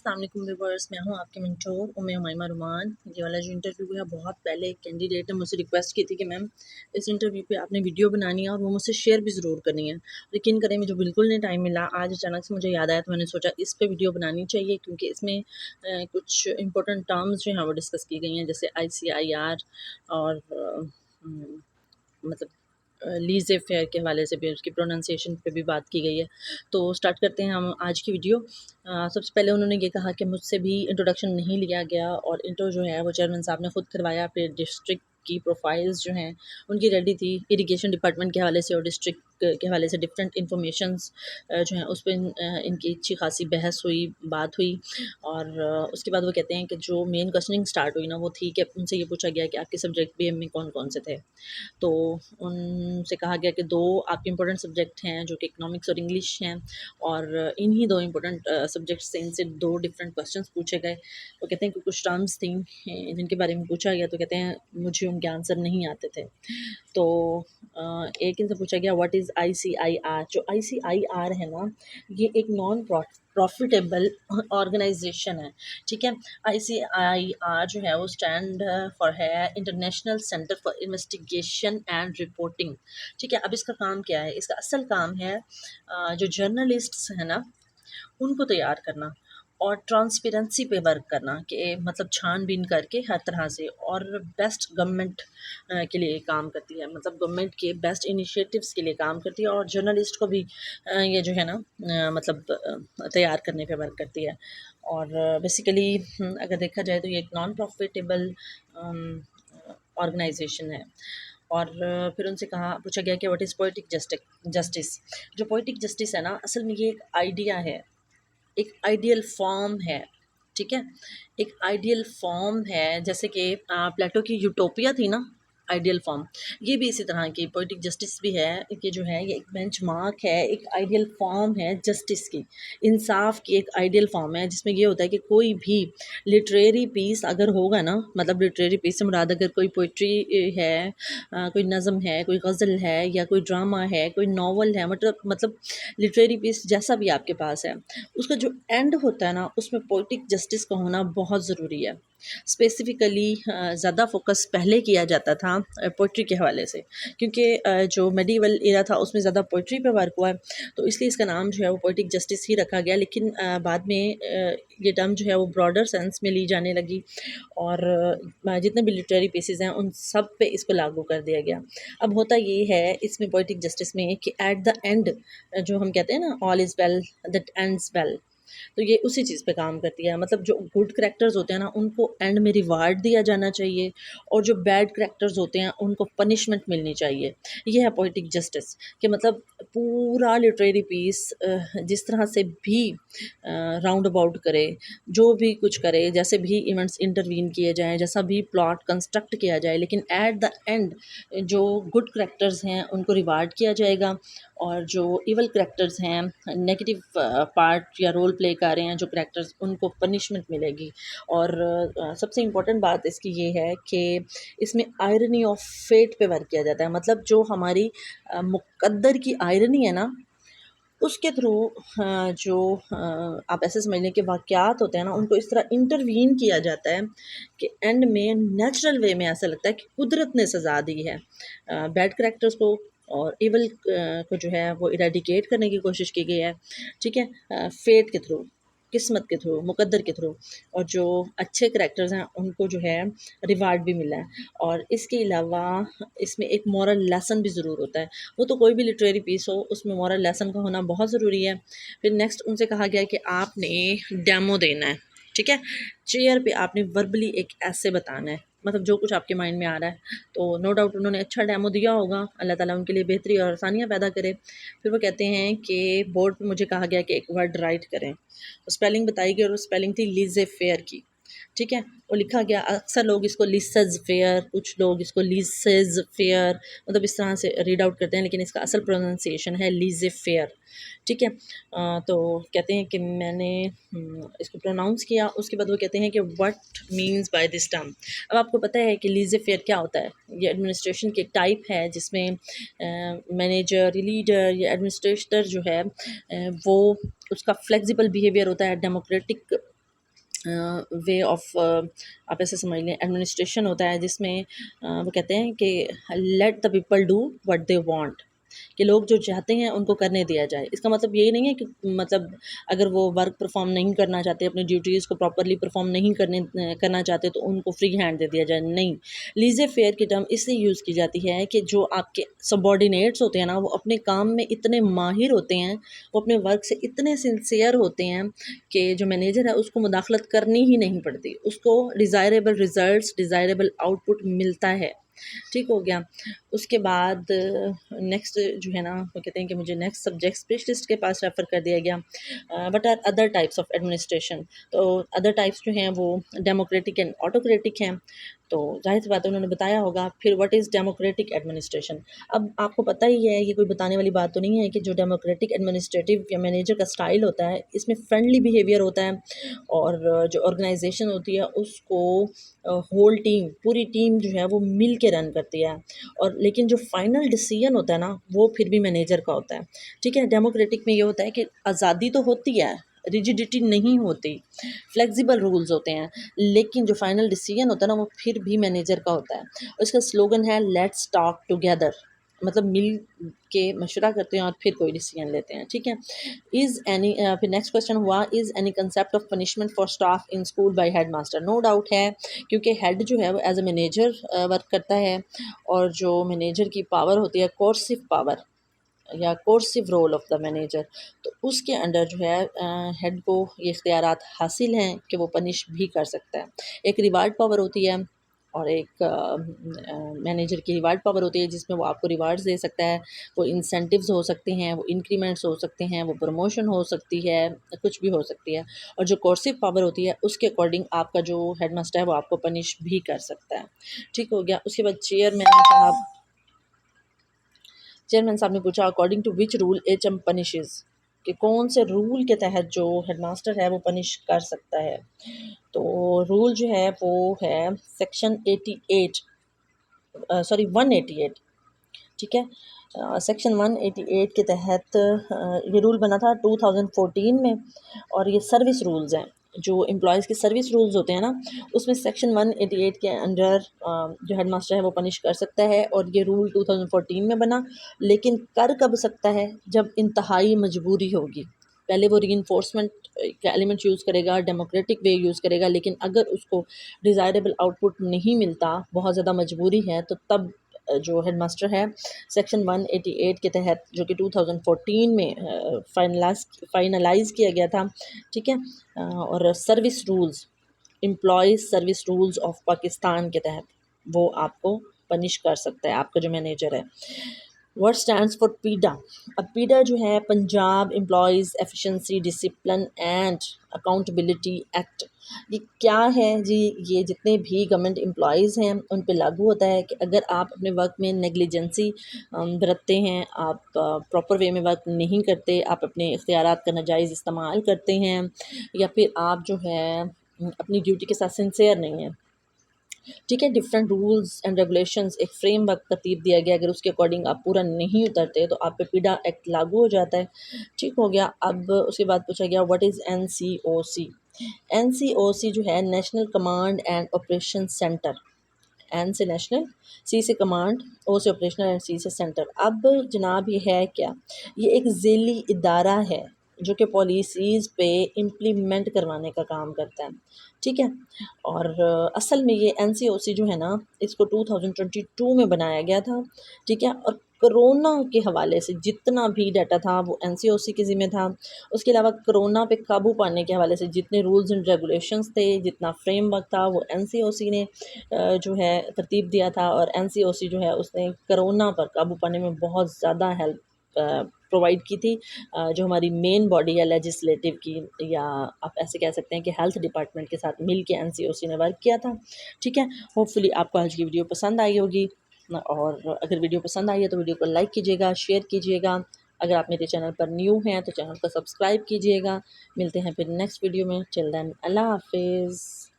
अस्सलाम वालेकुम व्यूअर्स, मैं हूं आपके मेंटोर उम्मा रुमान। ये वाला जो इंटरव्यू है, बहुत पहले एक कैंडिडेट ने मुझसे रिक्वेस्ट की थी कि मैम इस इंटरव्यू पे आपने वीडियो बनानी है और वो मुझसे शेयर भी ज़रूर करनी है। यकीन करें मुझे बिल्कुल नहीं टाइम मिला। आज अचानक से मुझे याद आया तो मैंने सोचा इस पे वीडियो बनानी चाहिए, क्योंकि इसमें कुछ इंपॉर्टेंट टर्म्स जो हैं वो डिस्कस की गई हैं, जैसे ICIR और मतलब लीज़े फेयर के हवाले से भी, उसकी प्रोनाउंसिएशन पे भी बात की गई है। तो स्टार्ट करते हैं हम आज की वीडियो। सबसे पहले उन्होंने ये कहा कि मुझसे भी इंट्रोडक्शन नहीं लिया गया और इंट्रो जो है वो चेयरमैन साहब ने खुद करवाया। फिर डिस्ट्रिक्ट की प्रोफाइल्स जो हैं उनकी रेडी थी, इरिगेशन डिपार्टमेंट के हवाले से और डिस्ट्रिक्ट के हवाले से डिफरेंट इन्फॉर्मेशंस जो हैं उस पर इनकी अच्छी खासी बहस हुई, बात हुई। और उसके बाद वो कहते हैं कि जो मेन क्वेश्चनिंग स्टार्ट हुई ना वो थी कि उनसे ये पूछा गया कि आपके सब्जेक्ट BM में कौन कौन से थे। तो उनसे कहा गया कि 2 आपके इम्पोर्टेंट सब्जेक्ट हैं जो कि इकोनॉमिक्स और इंग्लिश हैं, और इन्हीं 2 इम्पोर्टेंट सब्जेक्ट से इनसे 2 डिफरेंट क्वेश्चंस पूछे गए। वो कहते हैं कि कुछ टर्म्स थी जिनके बारे में पूछा गया, तो कहते हैं मुझे उनके आंसर नहीं आते थे। तो एक इनसे पूछा गया व्हाट इज़ ICIR। जो ICIR है ना, ये एक नॉन प्रॉफिटेबल ऑर्गेनाइजेशन है, ठीक है। ICIR जो है वो स्टैंड फॉर है international centre for investigation and reporting, ठीक है। अब इसका काम क्या है? इसका असल काम है जो जर्नलिस्ट्स हैं ना उनको तैयार करना और ट्रांसपेरेंसी पे वर्क करना, कि मतलब छानबीन करके हर तरह से, और बेस्ट गवर्नमेंट के लिए काम करती है, मतलब गवर्नमेंट के बेस्ट इनिशिएटिव्स के लिए काम करती है, और जर्नलिस्ट को भी ये जो है ना मतलब तैयार करने पे वर्क करती है। और बेसिकली अगर देखा जाए तो ये एक नॉन प्रॉफिटेबल ऑर्गेनाइजेशन है। और फिर उनसे पूछा गया कि व्हाट इज़ पोएटिक जस्टिस। जो पोएटिक जस्टिस है ना, असल में ये एक आइडिया है, एक आइडियल फॉर्म है, ठीक है। एक आइडियल फॉर्म है, जैसे कि प्लेटो की यूटोपिया थी ना, आइडियल फॉर्म। ये भी इसी तरह की पोएटिक जस्टिस भी है कि जो है ये एक बेंचमार्क है, एक आइडियल फॉर्म है जस्टिस की, इंसाफ की एक आइडियल फॉर्म है, जिसमें ये होता है कि कोई भी लिटरेरी पीस अगर होगा ना, मतलब लिटरेरी पीस से मुराद अगर कोई पोइट्री है, कोई नज़म है, कोई गज़ल है, या कोई ड्रामा है, कोई नावल है, मतलब लिटरेरी पीस जैसा भी आपके पास है, उसका जो एंड होता है ना उसमें पोएटिक जस्टिस का होना बहुत ज़रूरी है। स्पेसिफ़िकली ज़्यादा फ़ोकस पहले किया जाता था पोइट्री के हवाले से, क्योंकि जो मेडिवल एरा था उसमें ज़्यादा पोइट्री पे वर्क हुआ है, तो इसलिए इसका नाम जो है वो पोएटिक जस्टिस ही रखा गया। लेकिन बाद में ये टर्म जो है वो ब्रॉडर सेंस में ली जाने लगी, और जितने भी लिटरेरी पीसेस हैं उन सब पे इसको लागू कर दिया गया। अब होता ये है इसमें पोएटिक जस्टिस में कि एट द एंड जो हम कहते हैं ना, all is well that ends well, तो ये उसी चीज़ पे काम करती है। मतलब जो गुड करैक्टर्स होते हैं ना उनको एंड में रिवार्ड दिया जाना चाहिए, और जो बैड करैक्टर्स होते हैं उनको पनिशमेंट मिलनी चाहिए। ये है पोएटिक जस्टिस, कि मतलब पूरा लिटरेरी पीस जिस तरह से भी राउंड अबाउट करे, जो भी कुछ करे, जैसे भी इवेंट्स इंटरवीन किए जाएँ, जैसा भी प्लॉट कंस्ट्रक्ट किया जाए, लेकिन एट द एंड जो गुड करैक्टर्स हैं उनको रिवार्ड किया जाएगा, और जो इवल करैक्टर्स हैं, नेगेटिव पार्ट या रोल प्ले कर रहे हैं जो करैक्टर्स, उनको पनिशमेंट मिलेगी। और सबसे इम्पोर्टेंट बात इसकी ये है कि इसमें आयरनी ऑफ फेट पे वर्क किया जाता है, मतलब जो हमारी मुक़द्दर की आयरनी है ना, उसके थ्रू जो आप ऐसे समझ लें कि वाक़यात होते हैं ना उनको इस तरह इंटरवीन किया जाता है कि एंड में नेचुरल वे में ऐसा लगता है कि कुदरत ने सज़ा दी है बैड करैक्टर्स को, और इवल को जो है वो इरेडिकेट करने की कोशिश की गई है, ठीक है, फेट के थ्रू, किस्मत के थ्रू, मुक़द्दर के थ्रू। और जो अच्छे करैक्टर्स हैं उनको जो है रिवार्ड भी मिला है। और इसके अलावा इसमें एक मॉरल लेसन भी ज़रूर होता है। वो तो कोई भी लिटरेरी पीस हो उसमें मॉरल लेसन का होना बहुत ज़रूरी है। फिर नेक्स्ट उनसे कहा गया कि आपने डेमो देना है, ठीक है। चेयर पे आपने वर्बली एक ऐसे बताना है, मतलब जो कुछ आपके माइंड में आ रहा है। तो नो डाउट उन्होंने अच्छा डेमो दिया होगा, अल्लाह ताला उनके लिए बेहतरी और आसानियाँ पैदा करे। फिर वो कहते हैं कि बोर्ड पे मुझे कहा गया कि एक वर्ड राइट करें, तो स्पेलिंग बताई गई और वो स्पेलिंग थी लीज़े फेयर की, ठीक है। वो लिखा गया, अक्सर लोग इसको लिसेज फेयर, कुछ लोग इसको लीसेज फेयर, मतलब इस तरह से रीड आउट करते हैं, लेकिन इसका असल प्रोनाउंसिएशन है लीज़े फेयर, ठीक है। तो कहते हैं कि मैंने इसको प्रोनाउंस किया, उसके बाद वो कहते हैं कि what means by this term. अब आपको पता है कि लीज़े फेयर क्या होता है? ये एडमिनिस्ट्रेशन की एक टाइप है जिसमें मैनेजर, लीडर या एडमिनिस्ट्रेटर जो है वो उसका फ्लेक्सिबल बिहेवियर होता है, डेमोक्रेटिक वे ऑफ आप ऐसे समझ लें एडमिनिस्ट्रेशन होता है, जिसमें वो कहते हैं कि let the people do what they want, कि लोग जो चाहते हैं उनको करने दिया जाए। इसका मतलब ये नहीं है कि मतलब अगर वो वर्क परफॉर्म नहीं करना चाहते, अपनी ड्यूटीज़ को प्रॉपरली परफॉर्म नहीं करना चाहते तो उनको फ्री हैंड दे दिया जाए, नहीं। लीज़े फेयर की टर्म इसलिए यूज़ की जाती है कि जो आपके सबॉर्डिनेट्स होते हैं ना, वो अपने काम में इतने माहिर होते हैं, वो अपने वर्क से इतने सिंसियर होते हैं कि जो मैनेजर है उसको मुदाखलत करनी ही नहीं पड़ती, उसको डिज़ायरेबल रिज़ल्ट्स, डिज़ायरेबल आउटपुट मिलता है। ठीक हो गया। उसके बाद नेक्स्ट जो है ना, वो कहते हैं कि मुझे नेक्स्ट सब्जेक्ट स्पेशलिस्ट के पास रेफ़र कर दिया गया। What are other types of administration, तो अदर टाइप्स जो हैं वो डेमोक्रेटिक एंड ऑटोक्रेटिक हैं। तो ज़ाहिर सी बात है उन्होंने बताया होगा। फिर व्हाट इज़ डेमोक्रेटिक एडमिनिस्ट्रेशन, अब आपको पता ही है, ये कोई बताने वाली बात तो नहीं है कि जो डेमोक्रेटिक एडमिनिस्ट्रेटिव या मैनेजर का स्टाइल होता है, इसमें फ्रेंडली बिहेवियर होता है, और जो ऑर्गेनाइजेशन होती है उसको होल टीम, पूरी टीम जो है वो मिल के रन करती है, और लेकिन जो फाइनल डिसीजन होता है ना, वो फिर भी मैनेजर का होता है। ठीक है, डेमोक्रेटिक में ये होता है कि आज़ादी तो होती है, रिजिडिटी नहीं होती, फ्लेक्सिबल रूल्स होते हैं, लेकिन जो फाइनल डिसीजन होता है ना, वो फिर भी मैनेजर का होता है। और इसका स्लोगन है लेट्स टॉक टुगेदर, मतलब मिल के मशवरा करते हैं और फिर कोई डिसीजन लेते हैं। ठीक है। इज़ एनी फिर नेक्स्ट क्वेश्चन हुआ, is any concept of punishment for staff in school by head master, no doubt है, क्योंकि हेड जो है वो एज ए मैनेजर वर्क करता है, और जो मैनेजर की पावर होती है कोर्सिव पावर या coercive role of the manager, तो उसके अंडर जो है हेड को ये इख्तियारात हासिल हैं कि वो पनिश भी कर सकता है। एक रिवार्ड पावर होती है, और एक मैनेजर की रिवार्ड पावर होती है, जिसमें वो आपको रिवार्ड्स दे सकता है, वो इंसेंटिव्स हो सकते हैं, वो इंक्रीमेंट्स हो सकते हैं, वो प्रमोशन हो सकती है, कुछ भी हो सकती है। और जो कोर्सिव पावर होती है उसके अकॉर्डिंग आपका जो हेडमास्टर है वो आपको पनिश भी कर सकता है। ठीक हो गया। उसके बाद चेयरमैन साहब ने पूछा according to which rule HM punishes, कि कौन से रूल के तहत जो हेडमास्टर है वो पनिश कर सकता है। तो रूल जो है वो है सेक्शन 88, सॉरी 188। ठीक है। सेक्शन 188 के तहत ये रूल बना था 2014 में, और ये सर्विस रूल्स हैं, जो एम्प्लॉयज़ के सर्विस रूल्स होते हैं ना, उसमें सेक्शन 188 के अंडर जो हेडमास्टर है वो पनिश कर सकता है, और ये रूल 2014 में बना। लेकिन कर कब सकता है, जब इंतहाई मजबूरी होगी। पहले वो रीइंफोर्समेंट का एलिमेंट यूज़ करेगा, डेमोक्रेटिक वे यूज़ करेगा, लेकिन अगर उसको डिज़ायरेबल आउटपुट नहीं मिलता, बहुत ज़्यादा मजबूरी है, तो तब जो हेडमास्टर है सेक्शन 188 के तहत, जो कि 2014 में फाइनलाइज किया गया था। ठीक है। और service rules, employees service rules of Pakistan के तहत वो आपको पनिश कर सकता है, आपका जो मैनेजर है। व्हाट स्टैंड्स फॉर पीडा, अब पीडा जो है Punjab employees efficiency discipline and accountability act, ये क्या है जी, ये जितने भी गवर्नमेंट एम्प्लॉयज़ हैं उन पे लागू होता है कि अगर आप अपने वर्क में नेग्लिजेंसी बरतते हैं, आप प्रॉपर वे में वर्क नहीं करते, आप अपने इख्तियारात का नाजायज़ इस्तेमाल करते हैं, या फिर आप जो है अपनी ड्यूटी के साथ सिंसियर नहीं हैं। ठीक है, डिफरेंट रूल्स एंड रेगुलेशंस, एक फ्रेमवर्क तरतीब दिया गया, अगर उसके अकॉर्डिंग आप पूरा नहीं उतरते तो आप पे पीडा एक्ट लागू हो जाता है। ठीक हो गया। अब उसके बाद पूछा गया व्हाट इज़ एनसीओसी, एनसीओसी जो है national command and operation centre, N से नेशनल, सी से कमांड, ओ से ऑपरेशनल एंड सी से सेंटर। अब जनाब ये है क्या, ये एक ज़ेली इदारा है जो कि पॉलिसीज़ पे इम्प्लीमेंट करवाने का काम करता है। ठीक है। और असल में ये एनसीओसी जो है ना, इसको 2022 में बनाया गया था। ठीक है। और कोरोना के हवाले से जितना भी डाटा था वो एनसीओसी के ज़िम्मे था। उसके अलावा कोरोना पे काबू पाने के हवाले से जितने रूल्स एंड रेगुलेशंस थे, जितना फ्रेमवर्क था, वो एनसीओसी ने जो है तरतीब दिया था। और एनसीओसी जो है उसने कोरोना पर काबू पाने में बहुत ज़्यादा हेल्प प्रोवाइड की थी। जो हमारी मेन बॉडी है लेजिस्लेटिव की, या आप ऐसे कह सकते हैं कि हेल्थ डिपार्टमेंट के साथ मिल के एनसीओसी ने वर्क किया था। ठीक है। होपफुली आपको आज की वीडियो पसंद आई होगी, और अगर वीडियो पसंद आई है तो वीडियो को लाइक कीजिएगा, शेयर कीजिएगा। अगर आप मेरे चैनल पर न्यू हैं तो चैनल को सब्सक्राइब कीजिएगा। मिलते हैं फिर नेक्स्ट वीडियो में। टिल देन अल्लाह हाफिज़।